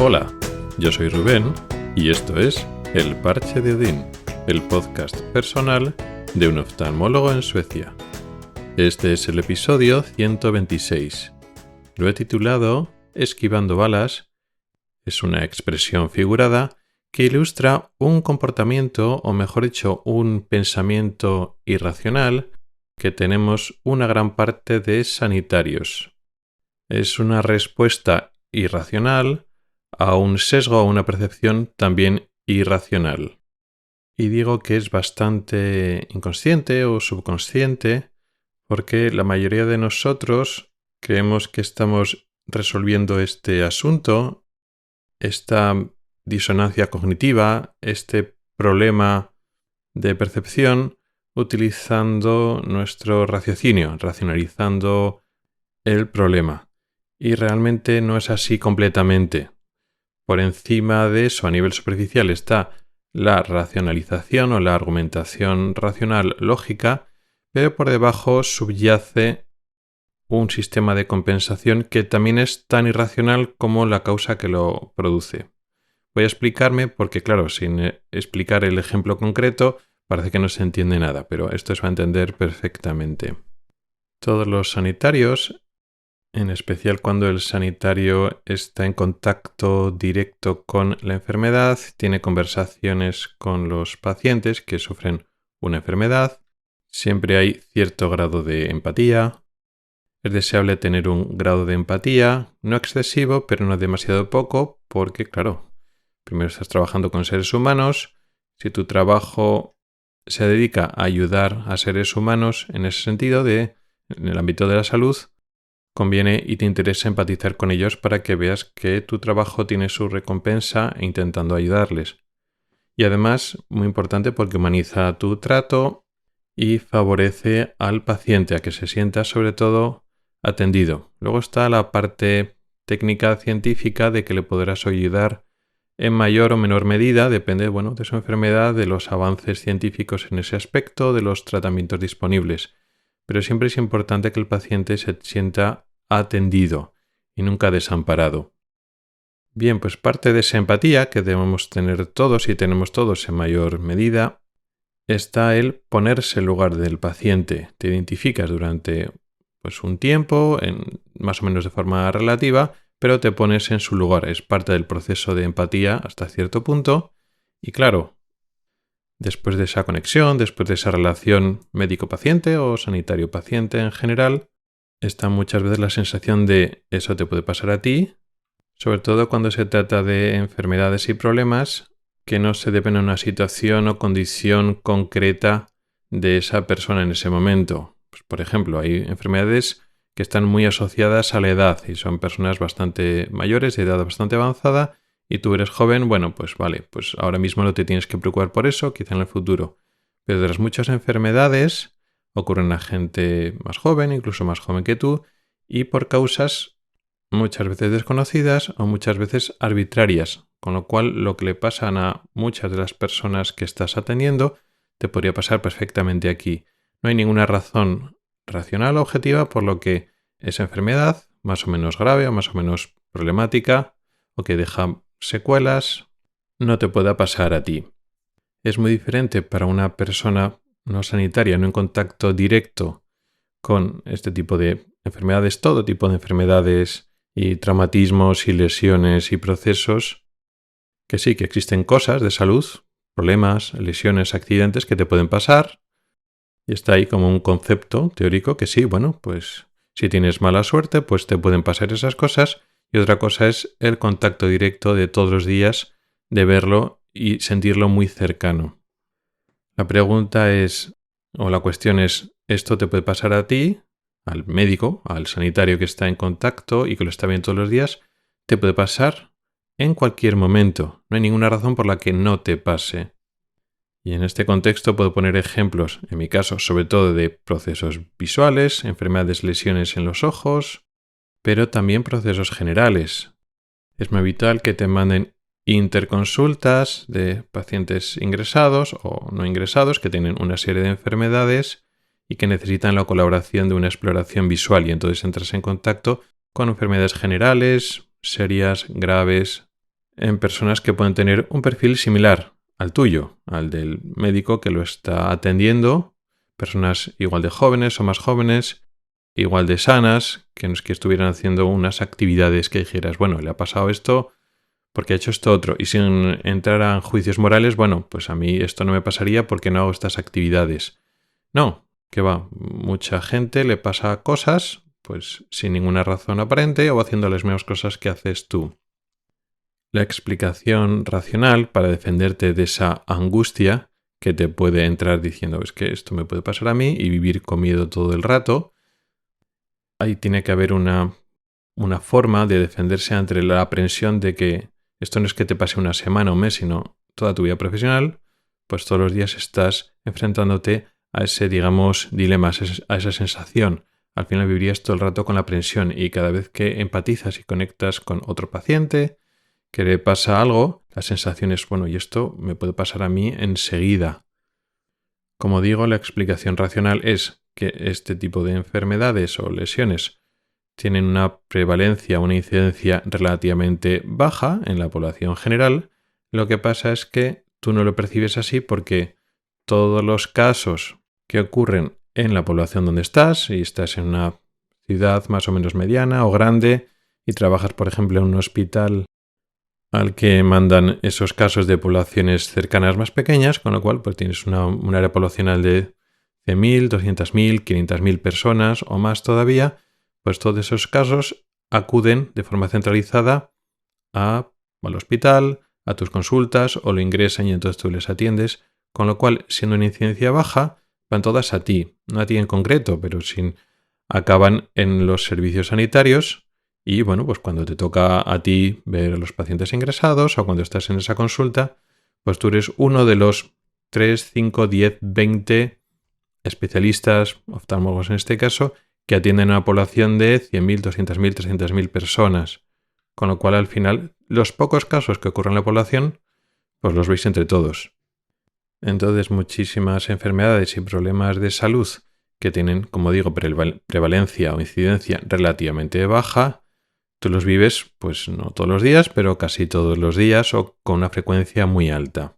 Hola, yo soy Rubén y esto es El Parche de Odín, el podcast personal de un oftalmólogo en Suecia. Este es el episodio 126. Lo he titulado Esquivando balas. Es una expresión figurada que ilustra un comportamiento, o mejor dicho, un pensamiento irracional que tenemos una gran parte de sanitarios. Es una respuesta irracional a un sesgo, a una percepción también irracional. Y digo que es bastante inconsciente o subconsciente porque la mayoría de nosotros creemos que estamos resolviendo este asunto, esta disonancia cognitiva, este problema de percepción, utilizando nuestro raciocinio, racionalizando el problema. Y realmente no es así completamente. Por encima de eso, a nivel superficial, está la racionalización o la argumentación racional lógica, pero por debajo subyace un sistema de compensación que también es tan irracional como la causa que lo produce. Voy a explicarme porque, claro, sin explicar el ejemplo concreto, parece que no se entiende nada, pero esto se va a entender perfectamente. Todos los sanitarios, en especial cuando el sanitario está en contacto directo con la enfermedad, tiene conversaciones con los pacientes que sufren una enfermedad, siempre hay cierto grado de empatía. Es deseable tener un grado de empatía, no excesivo, pero no demasiado poco, porque, claro, primero estás trabajando con seres humanos. Si tu trabajo se dedica a ayudar a seres humanos en ese sentido, en el ámbito de la salud, conviene y te interesa empatizar con ellos para que veas que tu trabajo tiene su recompensa intentando ayudarles. Y además, muy importante porque humaniza tu trato y favorece al paciente a que se sienta sobre todo atendido. Luego está la parte técnica científica de que le podrás ayudar en mayor o menor medida, depende de su enfermedad, de los avances científicos en ese aspecto, de los tratamientos disponibles. Pero siempre es importante que el paciente se sienta atendido y nunca desamparado. Bien, pues parte de esa empatía que debemos tener todos y tenemos todos en mayor medida está el ponerse en lugar del paciente. Te identificas durante un tiempo, más o menos de forma relativa, pero te pones en su lugar. Es parte del proceso de empatía hasta cierto punto. Y claro, después de esa conexión, después de esa relación médico-paciente o sanitario-paciente en general, está muchas veces la sensación de eso te puede pasar a ti, sobre todo cuando se trata de enfermedades y problemas que no se deben a una situación o condición concreta de esa persona en ese momento. Pues, por ejemplo, hay enfermedades que están muy asociadas a la edad y son personas bastante mayores, de edad bastante avanzada, y tú eres joven, pues ahora mismo no te tienes que preocupar por eso, quizá en el futuro. Pero de las muchas enfermedades ocurren a gente más joven, incluso más joven que tú, y por causas muchas veces desconocidas o muchas veces arbitrarias, con lo cual lo que le pasan a muchas de las personas que estás atendiendo te podría pasar perfectamente aquí. No hay ninguna razón racional o objetiva por lo que esa enfermedad, más o menos grave o más o menos problemática, o que deja secuelas, no te pueda pasar a ti. Es muy diferente para una persona no sanitaria, no en contacto directo con este tipo de enfermedades, todo tipo de enfermedades y traumatismos y lesiones y procesos, que sí, que existen cosas de salud, problemas, lesiones, accidentes que te pueden pasar, y está ahí como un concepto teórico que sí, pues si tienes mala suerte, pues te pueden pasar esas cosas, y otra cosa es el contacto directo de todos los días, de verlo y sentirlo muy cercano. La pregunta es, o la cuestión es, ¿esto te puede pasar a ti, al médico, al sanitario que está en contacto y que lo está viendo todos los días? Te puede pasar en cualquier momento. No hay ninguna razón por la que no te pase. Y en este contexto puedo poner ejemplos, en mi caso, sobre todo de procesos visuales, enfermedades, lesiones en los ojos, pero también procesos generales. Es muy habitual que te manden interconsultas de pacientes ingresados o no ingresados que tienen una serie de enfermedades y que necesitan la colaboración de una exploración visual, y entonces entras en contacto con enfermedades generales, serias, graves, en personas que pueden tener un perfil similar al tuyo, al del médico que lo está atendiendo, personas igual de jóvenes o más jóvenes, igual de sanas, que no es que estuvieran haciendo unas actividades que dijeras, bueno, le ha pasado esto porque ha hecho esto otro, y sin entrar a juicios morales, bueno, pues a mí esto no me pasaría porque no hago estas actividades. No, que va, mucha gente le pasa cosas, pues sin ninguna razón aparente o haciendo las mismas cosas que haces tú. La explicación racional para defenderte de esa angustia que te puede entrar diciendo es que esto me puede pasar a mí y vivir con miedo todo el rato, ahí tiene que haber una forma de defenderse ante la aprensión de que esto no es que te pase una semana o un mes, sino toda tu vida profesional, pues todos los días estás enfrentándote a ese, digamos, dilema, a esa sensación. Al final vivirías todo el rato con la aprensión y cada vez que empatizas y conectas con otro paciente que le pasa algo, la sensación es, bueno, y esto me puede pasar a mí enseguida. Como digo, la explicación racional es que este tipo de enfermedades o lesiones tienen una prevalencia, una incidencia relativamente baja en la población general. Lo que pasa es que tú no lo percibes así porque todos los casos que ocurren en la población donde estás, y estás en una ciudad más o menos mediana o grande y trabajas, por ejemplo, en un hospital al que mandan esos casos de poblaciones cercanas más pequeñas, con lo cual pues tienes un área poblacional de 100.000, 200.000, 500.000 personas o más todavía, pues todos esos casos acuden de forma centralizada al hospital, a tus consultas o lo ingresan y entonces tú les atiendes, con lo cual, siendo una incidencia baja, van todas a ti, no a ti en concreto, pero acaban en los servicios sanitarios y bueno, pues cuando te toca a ti ver a los pacientes ingresados o cuando estás en esa consulta, pues tú eres uno de los 3, 5, 10, 20 especialistas, oftalmólogos en este caso, que atienden a una población de 100.000, 200.000, 300.000 personas. Con lo cual, al final, los pocos casos que ocurren en la población, pues los veis entre todos. Entonces, muchísimas enfermedades y problemas de salud que tienen, como digo, prevalencia o incidencia relativamente baja, tú los vives, pues no todos los días, pero casi todos los días o con una frecuencia muy alta.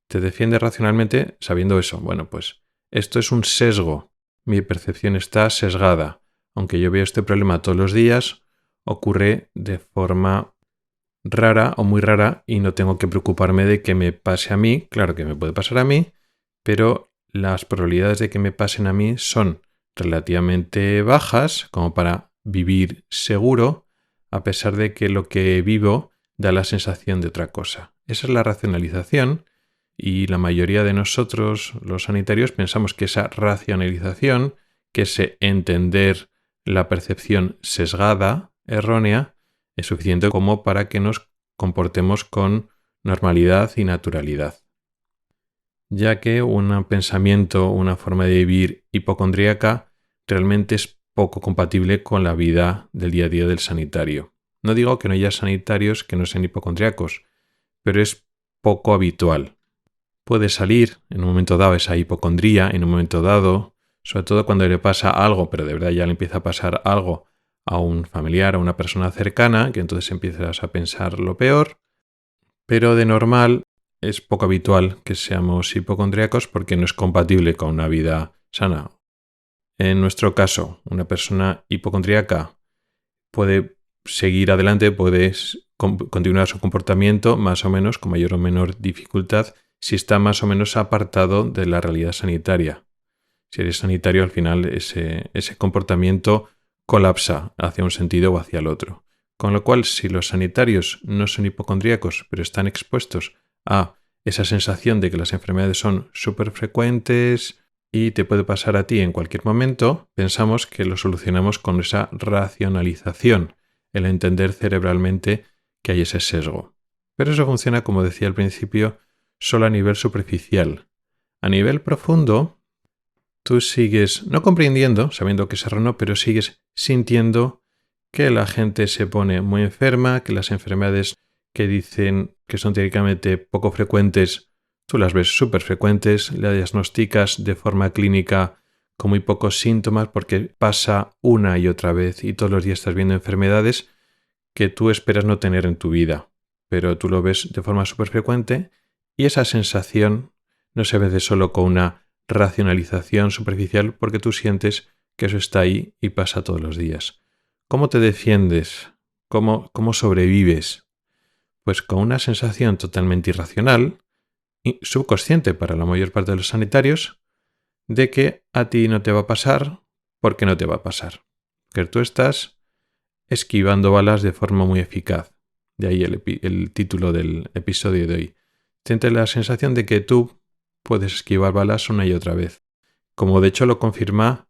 Te defiendes racionalmente sabiendo eso. Bueno, pues esto es un sesgo. Mi percepción está sesgada. Aunque yo veo este problema todos los días, ocurre de forma rara o muy rara y no tengo que preocuparme de que me pase a mí. Claro que me puede pasar a mí, pero las probabilidades de que me pasen a mí son relativamente bajas como para vivir seguro, a pesar de que lo que vivo da la sensación de otra cosa. Esa es la racionalización. Y la mayoría de nosotros, los sanitarios, pensamos que esa racionalización, que ese entender la percepción sesgada, errónea, es suficiente como para que nos comportemos con normalidad y naturalidad. Ya que un pensamiento, una forma de vivir hipocondríaca realmente es poco compatible con la vida del día a día del sanitario. No digo que no haya sanitarios que no sean hipocondríacos, pero es poco habitual. Puede salir en un momento dado esa hipocondría, en un momento dado, sobre todo cuando le pasa algo, pero de verdad ya le empieza a pasar algo a un familiar, a una persona cercana, que entonces empiezas a pensar lo peor, pero de normal es poco habitual que seamos hipocondríacos porque no es compatible con una vida sana. En nuestro caso, una persona hipocondríaca puede seguir adelante, puede continuar su comportamiento más o menos con mayor o menor dificultad si está más o menos apartado de la realidad sanitaria. Si eres sanitario, al final ese comportamiento colapsa hacia un sentido o hacia el otro. Con lo cual, si los sanitarios no son hipocondríacos, pero están expuestos a esa sensación de que las enfermedades son súper frecuentes y te puede pasar a ti en cualquier momento, pensamos que lo solucionamos con esa racionalización, el entender cerebralmente que hay ese sesgo. Pero eso funciona, como decía al principio, solo a nivel superficial. A nivel profundo, tú sigues no comprendiendo, sabiendo que es erróneo, pero sigues sintiendo que la gente se pone muy enferma, que las enfermedades que dicen que son teóricamente poco frecuentes, tú las ves súper frecuentes, las diagnosticas de forma clínica con muy pocos síntomas porque pasa una y otra vez y todos los días estás viendo enfermedades que tú esperas no tener en tu vida. pero tú lo ves de forma súper frecuente y esa sensación no se ve solo con una racionalización superficial porque tú sientes que eso está ahí y pasa todos los días. ¿Cómo te defiendes? ¿Cómo sobrevives? Pues con una sensación totalmente irracional y subconsciente para la mayor parte de los sanitarios de que a ti no te va a pasar porque no te va a pasar. Que tú estás esquivando balas de forma muy eficaz. De ahí el título del episodio de hoy. Siente la sensación de que tú puedes esquivar balas una y otra vez. Como de hecho lo confirma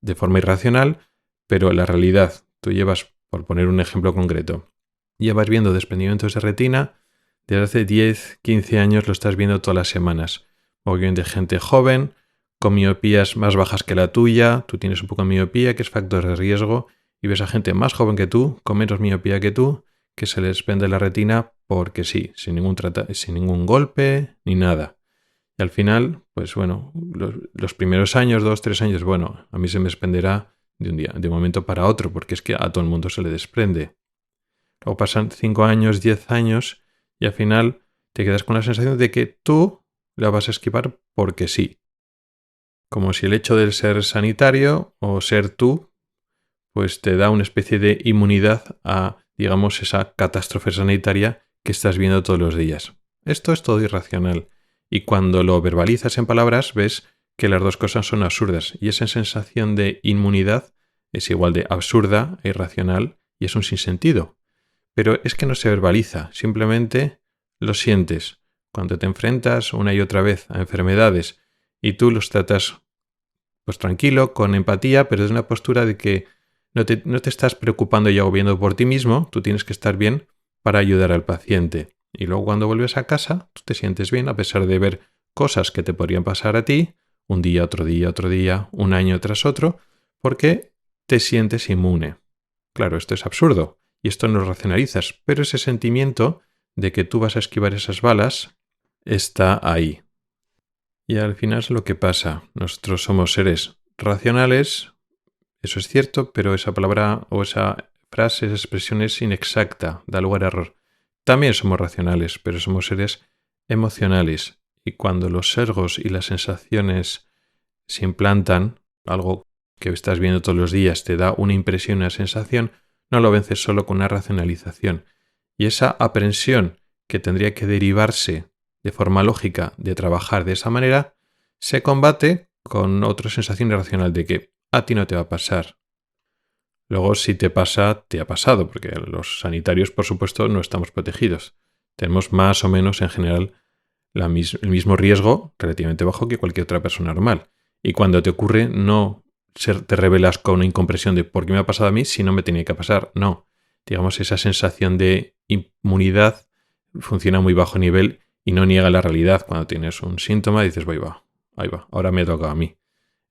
de forma irracional, pero la realidad, tú llevas, por poner un ejemplo concreto, llevas viendo desprendimientos de retina desde hace 10, 15 años, lo estás viendo todas las semanas. O bien de gente joven, con miopías más bajas que la tuya, tú tienes un poco de miopía, que es factor de riesgo, y ves a gente más joven que tú, con menos miopía que tú, que se les vende la retina porque sí, sin ningún golpe ni nada. Y al final, pues bueno, los primeros años, 2, 3 años, bueno, a mí se me desprenderá de un momento para otro, porque es que a todo el mundo se le desprende. Luego pasan 5 años, 10 años, y al final te quedas con la sensación de que tú la vas a esquivar porque sí. Como si el hecho de ser sanitario o ser tú, pues te da una especie de inmunidad a, digamos, esa catástrofe sanitaria que estás viendo todos los días. Esto es todo irracional. Y cuando lo verbalizas en palabras, ves que las dos cosas son absurdas. Y esa sensación de inmunidad es igual de absurda e irracional y es un sinsentido. Pero es que no se verbaliza, simplemente lo sientes. Cuando te enfrentas una y otra vez a enfermedades y tú los tratas pues tranquilo, con empatía, pero desde una postura de que no te estás preocupando y agobiando por ti mismo, tú tienes que estar bien para ayudar al paciente. Y luego cuando vuelves a casa, tú te sientes bien a pesar de ver cosas que te podrían pasar a ti, un día, otro día, un año tras otro, porque te sientes inmune. Claro, esto es absurdo y esto no lo racionalizas, pero ese sentimiento de que tú vas a esquivar esas balas está ahí. Y al final es lo que pasa. Nosotros somos seres racionales, eso es cierto, pero esa palabra o esa frase, esa expresión es inexacta, da lugar a error. También somos racionales, pero somos seres emocionales. Y cuando los sesgos y las sensaciones se implantan, algo que estás viendo todos los días te da una impresión, una sensación, no lo vences solo con una racionalización. Y esa aprensión que tendría que derivarse de forma lógica de trabajar de esa manera, se combate con otra sensación irracional de que a ti no te va a pasar. Luego, si te pasa, te ha pasado, porque los sanitarios, por supuesto, no estamos protegidos. Tenemos más o menos, en general, el mismo riesgo relativamente bajo que cualquier otra persona normal. Y cuando te ocurre, no te revelas con una incompresión de ¿por qué me ha pasado a mí si no me tenía que pasar? No. Digamos, esa sensación de inmunidad funciona a muy bajo nivel y no niega la realidad. Cuando tienes un síntoma dices, ahí va, ahora me toca a mí.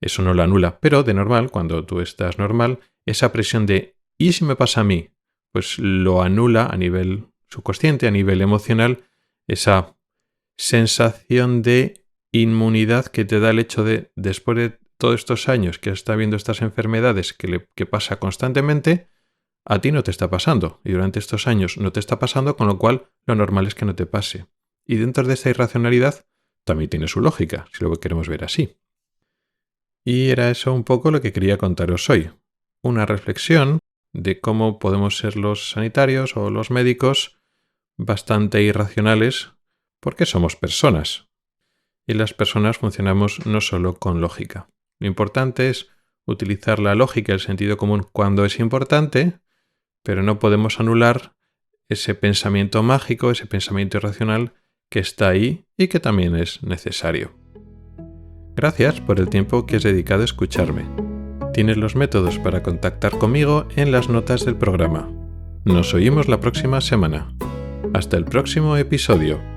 Eso no lo anula, pero de normal, cuando tú estás normal, esa presión de ¿y si me pasa a mí? Pues lo anula a nivel subconsciente, a nivel emocional, esa sensación de inmunidad que te da el hecho de, después de todos estos años que está viendo estas enfermedades que pasa constantemente, a ti no te está pasando. Y durante estos años no te está pasando, con lo cual lo normal es que no te pase. Y dentro de esta irracionalidad también tiene su lógica, si lo queremos ver así. Y era eso un poco lo que quería contaros hoy. Una reflexión de cómo podemos ser los sanitarios o los médicos bastante irracionales porque somos personas. Y las personas funcionamos no solo con lógica. Lo importante es utilizar la lógica y el sentido común cuando es importante, pero no podemos anular ese pensamiento mágico, ese pensamiento irracional que está ahí y que también es necesario. Gracias por el tiempo que has dedicado a escucharme. Tienes los métodos para contactar conmigo en las notas del programa. Nos oímos la próxima semana. Hasta el próximo episodio.